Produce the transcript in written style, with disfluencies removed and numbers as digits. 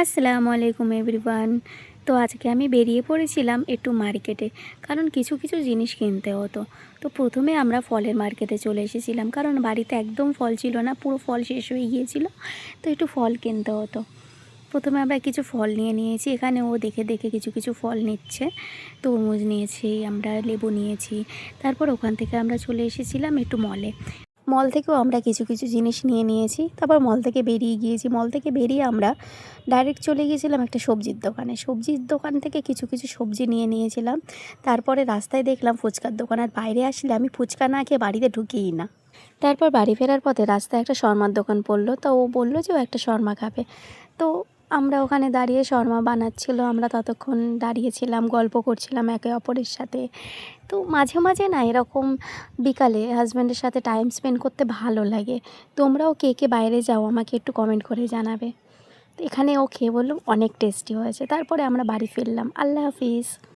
আসসালামু আলাইকুম এভরিওয়ান। তো আজকে আমি বেরিয়ে পড়েছিলাম একটু মার্কেটে, কারণ কিছু কিছু জিনিস কিনতে হতো। তো প্রথমে আমরা ফলের মার্কেটে চলে এসেছিলাম, কারণ বাড়িতে একদম ফল ছিল না, পুরো ফল শেষ হয়ে গিয়েছিল। তো একটু ফল কিনতে হতো। প্রথমে আমরা কিছু ফল নিয়ে নিয়েছি, এখানে ও দেখে দেখে কিছু কিছু ফল নিচ্ছে। তরমুজ নিয়েছি, আমরা লেবু নিয়েছি। তারপর ওখান থেকে আমরা চলে এসেছিলাম একটু মলে। মল থেকেও আমরা কিছু কিছু জিনিস নিয়ে নিয়েছি। তারপর মল থেকে বেরিয়ে গিয়েছি। মল থেকে বেরিয়ে আমরা ডাইরেক্ট চলে গিয়েছিলাম একটা সবজির দোকানে। সবজির দোকান থেকে কিছু কিছু সবজি নিয়ে নিয়েছিলাম। তারপরে রাস্তায় দেখলাম ফুচকার দোকান, আর বাইরে আসলে আমি ফুচকা না খেয়ে বাড়িতে ঢুকিই না। তারপর বাড়ি ফেরার পথে রাস্তায় একটা শর্মার দোকান পড়লো, তো ও বললো যে ও একটা শর্মা খাবে। তো আমরা ওখানে দাঁড়িয়ে শর্মা বানাচ্ছিল, আমরা ততক্ষণ দাঁড়িয়েছিলাম, গল্প করছিলাম একে অপরের সাথে। তো মাঝে মাঝে না এরকম বিকালে হাজব্যান্ডের সাথে টাইম স্পেন্ড করতে ভালো লাগে। তোমরাও কে কে বাইরে যাও আমাকে একটু কমেন্ট করে জানাবে। তো এখানে ও খেয়ে বললো অনেক টেস্টি হয়েছে। তারপরে আমরা বাড়ি ফিরলাম। আল্লাহ হাফিজ।